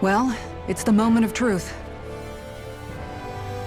Well, it's the moment of truth.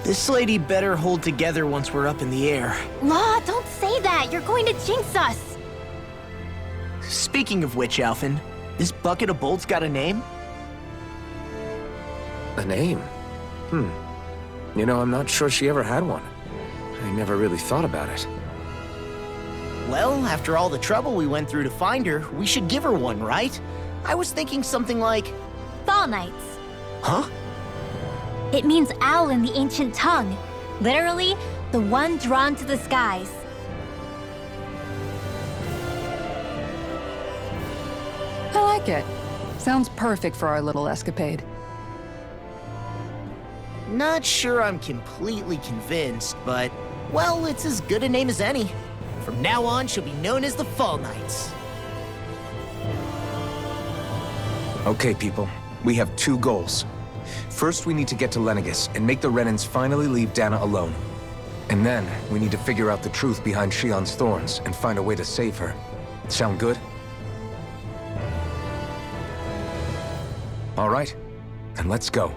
This lady better hold together once we're up in the air. Law, don't say that! You're going to jinx us! Speaking of which, Alphen, this bucket of bolts got a name? A name? You know, I'm not sure she ever had one. I never really thought about it. Well, after all the trouble we went through to find her, we should give her one, right? I was thinking something like... Fall Knights. Huh? It means owl in the ancient tongue. Literally, the one drawn to the skies. I like it. Sounds perfect for our little escapade. Not sure I'm completely convinced, but... well, it's as good a name as any. From now on, she'll be known as the Fall Knights. Okay, people. We have two goals. First, we need to get to Lenegis and make the Renans finally leave Dana alone. And then, we need to figure out the truth behind Shion's thorns and find a way to save her. Sound good? All right, then let's go.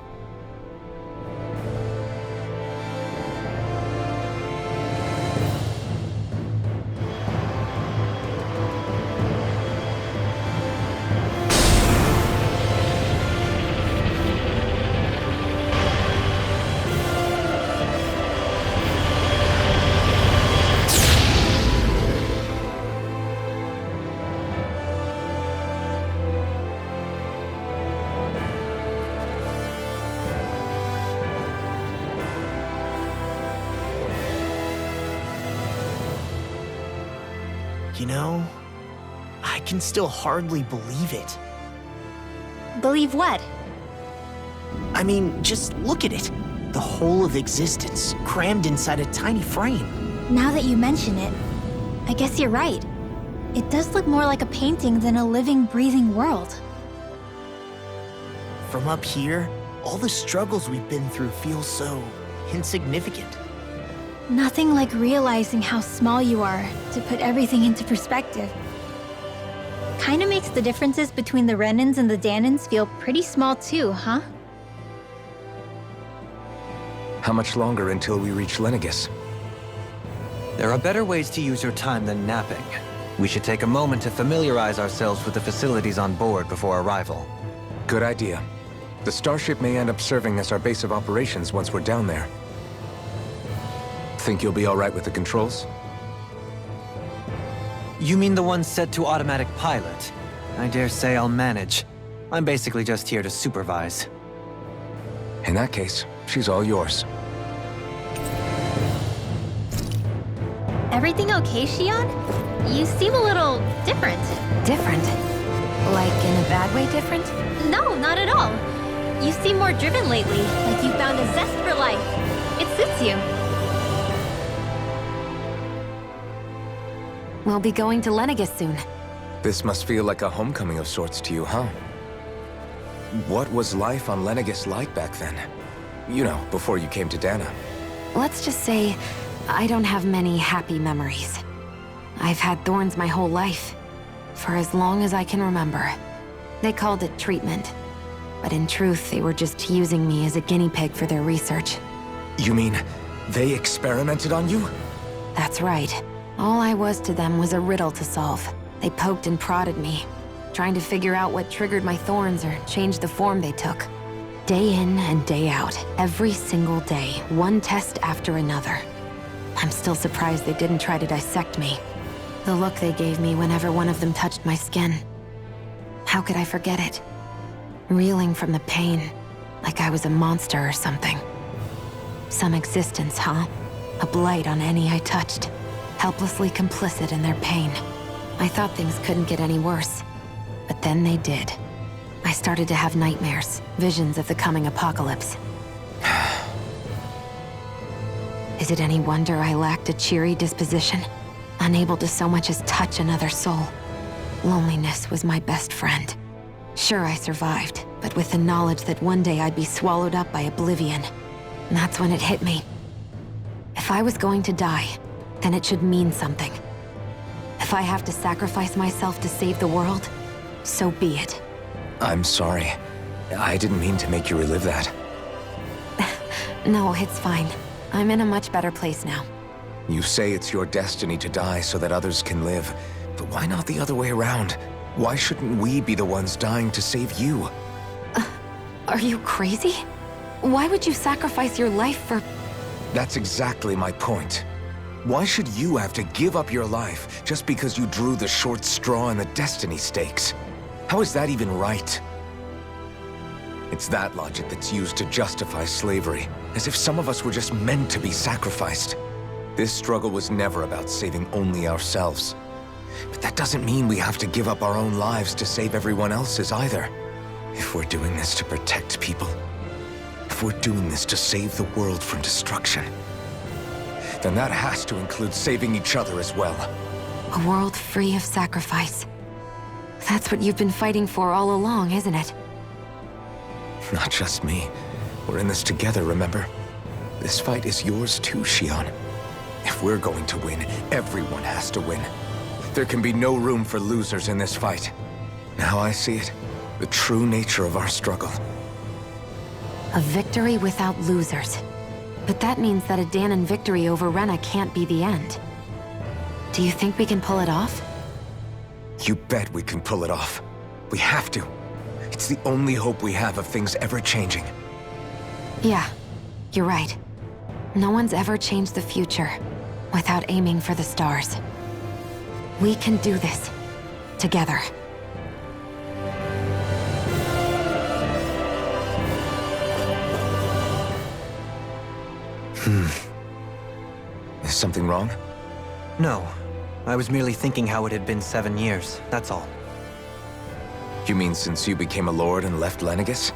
You know, I can still hardly believe it. Believe what? I mean, just look at it. The whole of existence, crammed inside a tiny frame. Now that you mention it, I guess you're right. It does look more like a painting than a living, breathing world. From up here, all the struggles we've been through feel so insignificant. Nothing like realizing how small you are to put everything into perspective. Kinda makes the differences between the Renans and the Danans feel pretty small too, huh? How much longer until we reach Lenegis? There are better ways to use your time than napping. We should take a moment to familiarize ourselves with the facilities on board before arrival. Good idea. The starship may end up serving as our base of operations once we're down there. Think you'll be all right with the controls? You mean the one set to automatic pilot? I dare say I'll manage. I'm basically just here to supervise. In that case, she's all yours. Everything okay, Shion? You seem a little different. Different? Like in a bad way different? No, not at all. You seem more driven lately, like you found a zest for life. It suits you. We'll be going to Lenegis soon. This must feel like a homecoming of sorts to you, huh? What was life on Lenegis like back then? You know, before you came to Dana. Let's just say, I don't have many happy memories. I've had thorns my whole life, for as long as I can remember. They called it treatment, but in truth, they were just using me as a guinea pig for their research. You mean, they experimented on you? That's right. All I was to them was a riddle to solve. They poked and prodded me, trying to figure out what triggered my thorns or changed the form they took. Day in and day out, every single day, one test after another. I'm still surprised they didn't try to dissect me. The look they gave me whenever one of them touched my skin. How could I forget it? Reeling from the pain, like I was a monster or something. Some existence, huh? A blight on any I touched. Helplessly complicit in their pain. I thought things couldn't get any worse. But then they did. I started to have nightmares, visions of the coming apocalypse. Is it any wonder I lacked a cheery disposition? Unable to so much as touch another soul. Loneliness was my best friend. Sure, I survived, but with the knowledge that one day I'd be swallowed up by oblivion. And that's when it hit me. If I was going to die, then it should mean something. If I have to sacrifice myself to save the world, so be it. I'm sorry. I didn't mean to make you relive that. No, it's fine. I'm in a much better place now. You say it's your destiny to die so that others can live, but why not the other way around? Why shouldn't we be the ones dying to save you? Are you crazy? Why would you sacrifice your life for... That's exactly my point. Why should you have to give up your life just because you drew the short straw in the destiny stakes? How is that even right? It's that logic that's used to justify slavery, as if some of us were just meant to be sacrificed. This struggle was never about saving only ourselves. But that doesn't mean we have to give up our own lives to save everyone else's either. If we're doing this to protect people, if we're doing this to save the world from destruction, then that has to include saving each other as well. A world free of sacrifice. That's what you've been fighting for all along, isn't it? Not just me. We're in this together, remember? This fight is yours too, Xion. If we're going to win, everyone has to win. There can be no room for losers in this fight. Now I see it. The true nature of our struggle. A victory without losers. But that means that a Danon victory over Rena can't be the end. Do you think we can pull it off? You bet we can pull it off. We have to. It's the only hope we have of things ever changing. Yeah, you're right. No one's ever changed the future without aiming for the stars. We can do this. Together. Is something wrong? No. I was merely thinking how it had been 7 years, that's all. You mean since you became a lord and left Lenegis?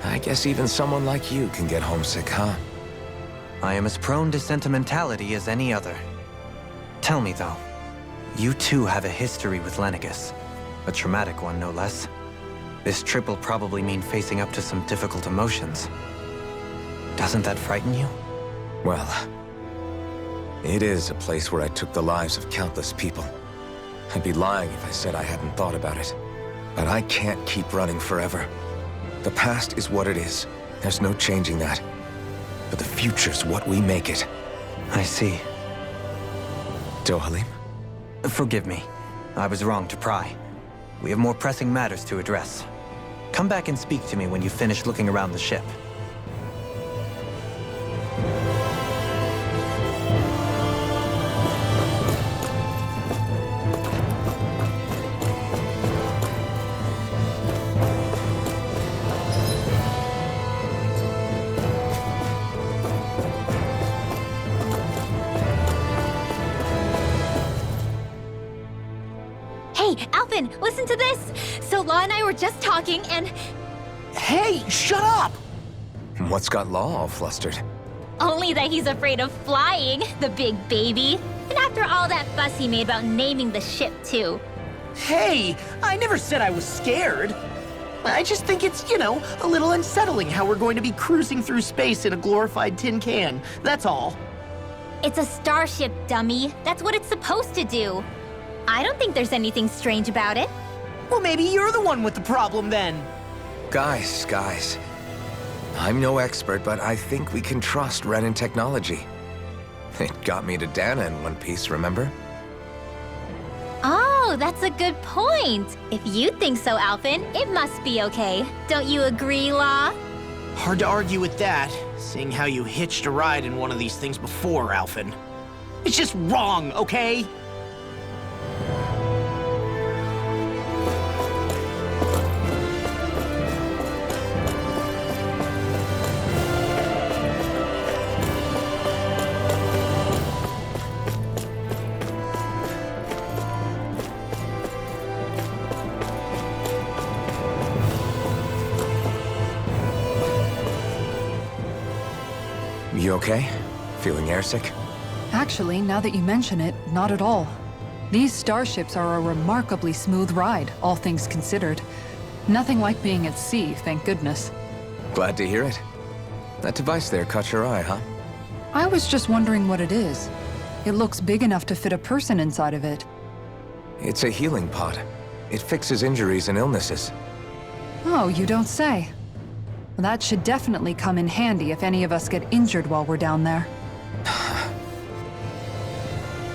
I guess even someone like you can get homesick, huh? I am as prone to sentimentality as any other. Tell me, though, you too have a history with Lenegis. A traumatic one, no less. This trip will probably mean facing up to some difficult emotions. Doesn't that frighten you? Well, it is a place where I took the lives of countless people. I'd be lying if I said I hadn't thought about it. But I can't keep running forever. The past is what it is. There's no changing that. But the future's what we make it. I see. Dohalim? Forgive me. I was wrong to pry. We have more pressing matters to address. Come back and speak to me when you finish looking around the ship. Hey, Alvin, listen to this! So Law and I were just talking and... Hey, shut up! What's got Law all flustered? Only that he's afraid of flying, the big baby. And after all that fuss he made about naming the ship, too. Hey, I never said I was scared. I just think it's, a little unsettling how we're going to be cruising through space in a glorified tin can. That's all. It's a starship, dummy. That's what it's supposed to do. I don't think there's anything strange about it. Well, maybe you're the one with the problem then. Guys. I'm no expert, but I think we can trust Renan technology. It got me to Dana in one piece, remember? Oh, that's a good point. If you think so, Alvin, it must be okay. Don't you agree, Law? Hard to argue with that, seeing how you hitched a ride in one of these things before, Alvin. It's just wrong, okay? You okay? Feeling airsick? Actually, now that you mention it, not at all. These starships are a remarkably smooth ride, all things considered. Nothing like being at sea, thank goodness. Glad to hear it. That device there caught your eye, huh? I was just wondering what it is. It looks big enough to fit a person inside of it. It's a healing pod. It fixes injuries and illnesses. Oh, you don't say. That should definitely come in handy if any of us get injured while we're down there.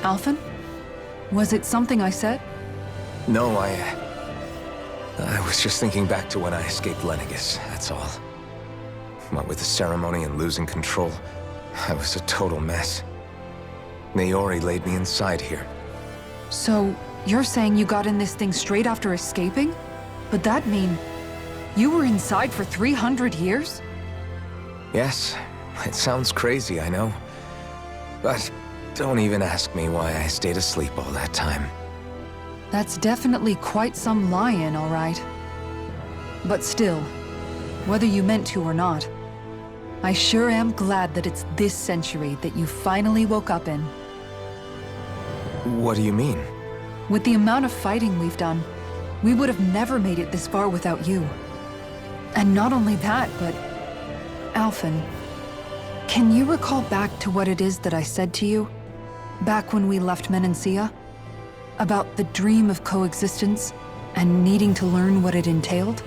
Alphen? Was it something I said? No, I was just thinking back to when I escaped Lenegis, that's all. What with the ceremony and losing control, I was a total mess. Naori laid me inside here. So, you're saying you got in this thing straight after escaping? But that mean you were inside for 300 years? Yes, it sounds crazy, I know. But don't even ask me why I stayed asleep all that time. That's definitely quite some lie-in, all right. But still, whether you meant to or not, I sure am glad that it's this century that you finally woke up in. What do you mean? With the amount of fighting we've done, we would have never made it this far without you. And not only that, but... Alphen, can you recall back to what it is that I said to you? Back when we left Menancia? About the dream of coexistence, and needing to learn what it entailed?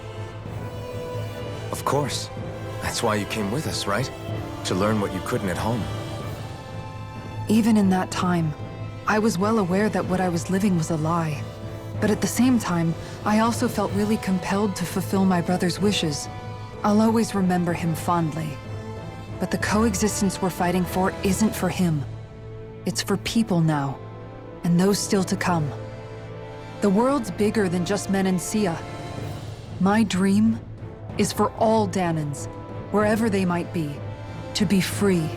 Of course. That's why you came with us, right? To learn what you couldn't at home. Even in that time, I was well aware that what I was living was a lie. But at the same time, I also felt really compelled to fulfill my brother's wishes. I'll always remember him fondly. But the coexistence we're fighting for isn't for him. It's for people now, and those still to come. The world's bigger than just Menancia. My dream is for all Danans, wherever they might be, to be free.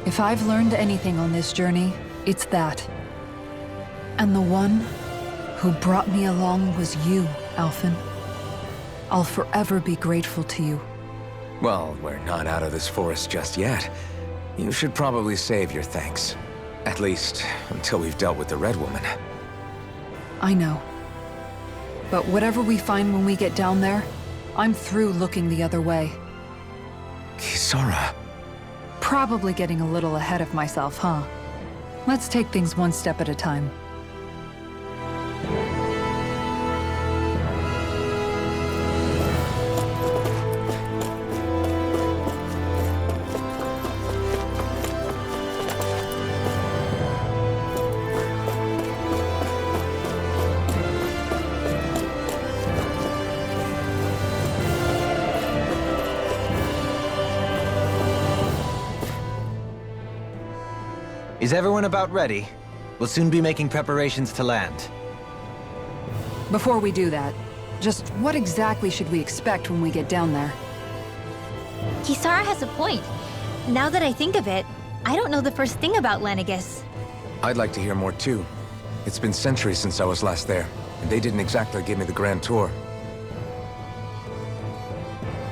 If I've learned anything on this journey, it's that. And the one who brought me along was you, Alphen. I'll forever be grateful to you. Well, we're not out of this forest just yet. You should probably save your thanks. At least, until we've dealt with the Red Woman. I know. But whatever we find when we get down there, I'm through looking the other way. Kisara. Probably getting a little ahead of myself, huh? Let's take things one step at a time. Is everyone about ready? We'll soon be making preparations to land. Before we do that, just what exactly should we expect when we get down there? Kisara has a point. Now that I think of it, I don't know the first thing about Lenegis. I'd like to hear more too. It's been centuries since I was last there, and they didn't exactly give me the grand tour.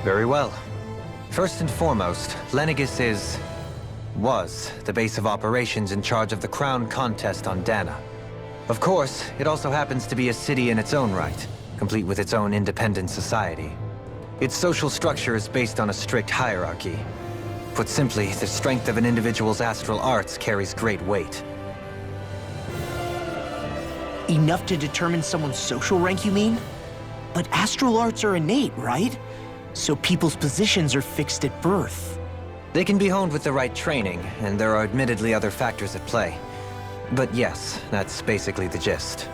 Very well. First and foremost, Lenegis was the base of operations in charge of the crown contest on Dana. Of course, it also happens to be a city in its own right, complete with its own independent society. Its social structure is based on a strict hierarchy. Put simply, the strength of an individual's astral arts carries great weight. Enough to determine someone's social rank, you mean? But astral arts are innate, right? So people's positions are fixed at birth. They can be honed with the right training, and there are admittedly other factors at play. But yes, that's basically the gist.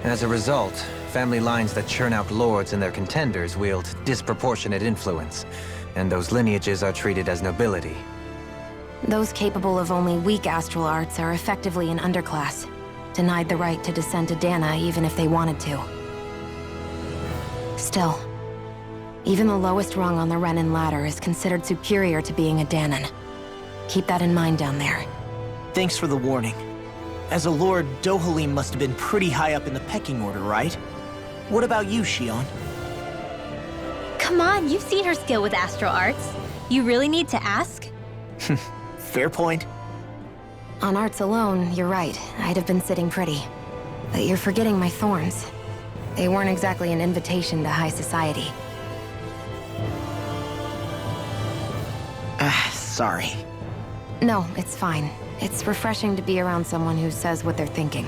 As a result, family lines that churn out lords and their contenders wield disproportionate influence, and those lineages are treated as nobility. Those capable of only weak astral arts are effectively an underclass, denied the right to descend to Dana even if they wanted to. Still, even the lowest rung on the Renin ladder is considered superior to being a Danan. Keep that in mind down there. Thanks for the warning. As a lord, Dohalim must have been pretty high up in the pecking order, right? What about you, Shion? Come on, you've seen her skill with astral arts. You really need to ask? Fair point. On arts alone, you're right. I'd have been sitting pretty. But you're forgetting my thorns. They weren't exactly an invitation to high society. Sorry. No, it's fine. It's refreshing to be around someone who says what they're thinking.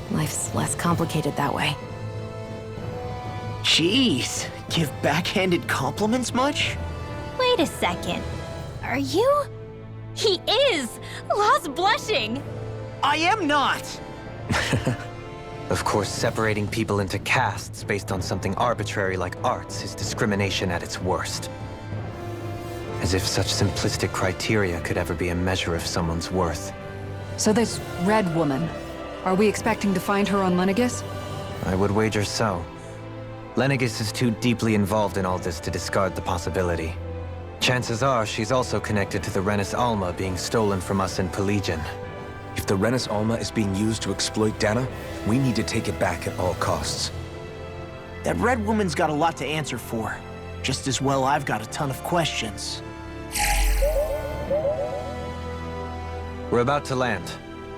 Life's less complicated that way. Jeez, give backhanded compliments much? Wait a second. Are you? He is! Law's blushing! I am not! Of course, separating people into castes based on something arbitrary like arts is discrimination at its worst. As if such simplistic criteria could ever be a measure of someone's worth. So this Red Woman, are we expecting to find her on Lenegis? I would wager so. Lenegis is too deeply involved in all this to discard the possibility. Chances are she's also connected to the Renis Alma being stolen from us in Pelegion. If the Renis Alma is being used to exploit Dana, we need to take it back at all costs. That Red Woman's got a lot to answer for. Just as well I've got a ton of questions. We're about to land.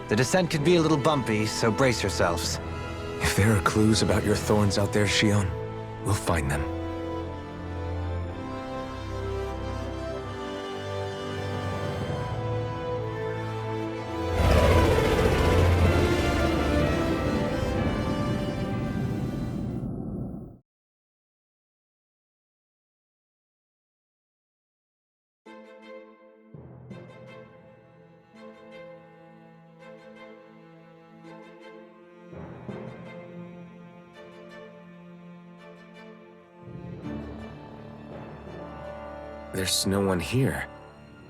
The descent could be a little bumpy, so brace yourselves. If there are clues about your thorns out there, Shion, we'll find them. There's no one here.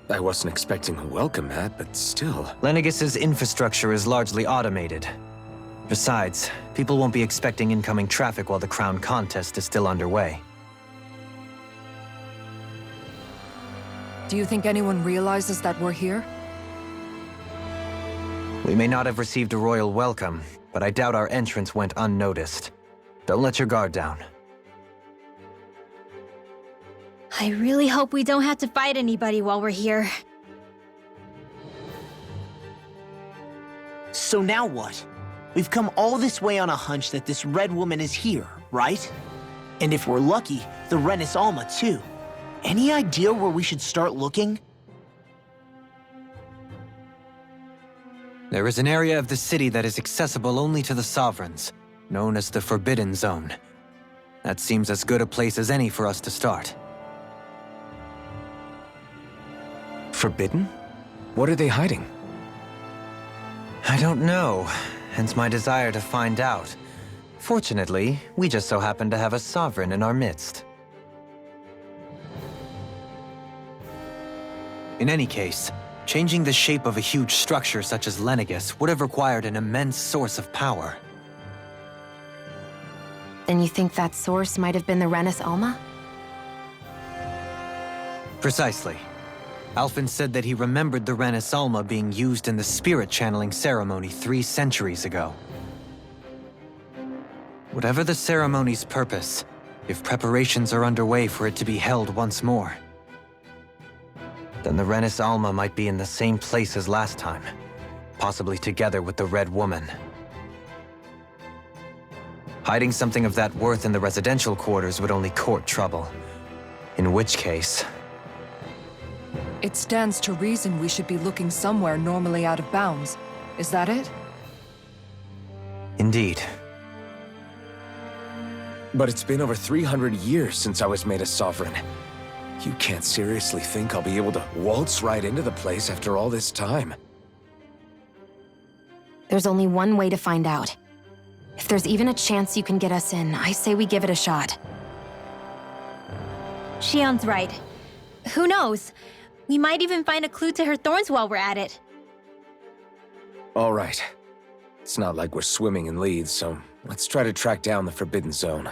I wasn't expecting a welcome mat, but still. Lenegis's infrastructure is largely automated. Besides, people won't be expecting incoming traffic while the crown contest is still underway. Do you think anyone realizes that we're here? We may not have received a royal welcome, but I doubt our entrance went unnoticed. Don't let your guard down. I really hope we don't have to fight anybody while we're here. So now what? We've come all this way on a hunch that this Red Woman is here, right? And if we're lucky, the Renis Alma too. Any idea where we should start looking? There is an area of the city that is accessible only to the Sovereigns, known as the Forbidden Zone. That seems as good a place as any for us to start. Forbidden? What are they hiding? I don't know, hence my desire to find out. Fortunately, we just so happen to have a sovereign in our midst. In any case, changing the shape of a huge structure such as Lenegis would have required an immense source of power. Then you think that source might have been the Renis Alma? Precisely. Alphen said that he remembered the Renis Alma being used in the spirit channeling ceremony 3 centuries ago. Whatever the ceremony's purpose, if preparations are underway for it to be held once more, then the Renis Alma might be in the same place as last time, possibly together with the Red Woman. Hiding something of that worth in the residential quarters would only court trouble. In which case... It stands to reason we should be looking somewhere normally out of bounds. Is that it? Indeed. But it's been over 300 years since I was made a sovereign. You can't seriously think I'll be able to waltz right into the place after all this time. There's only one way to find out. If there's even a chance you can get us in, I say we give it a shot. Shion's right. Who knows? We might even find a clue to her thorns while we're at it. All right. It's not like we're swimming in leads, so let's try to track down the Forbidden Zone.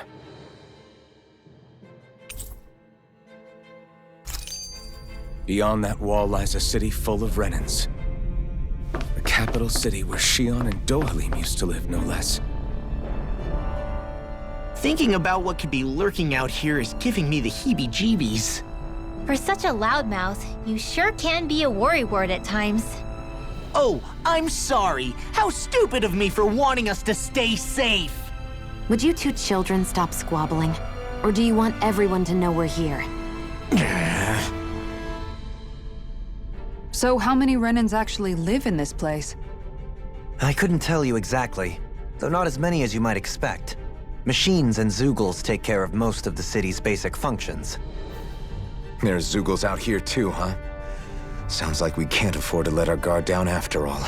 Beyond that wall lies a city full of Renins. The capital city where Shion and Dohalim used to live, no less. Thinking about what could be lurking out here is giving me the heebie-jeebies. For such a loudmouth, you sure can be a worrywart at times. Oh, I'm sorry. How stupid of me for wanting us to stay safe. Would you two children stop squabbling? Or do you want everyone to know we're here? So how many Renins actually live in this place? I couldn't tell you exactly, though not as many as you might expect. Machines and Zeugles take care of most of the city's basic functions. There's Zeugles out here too, huh? Sounds like we can't afford to let our guard down after all.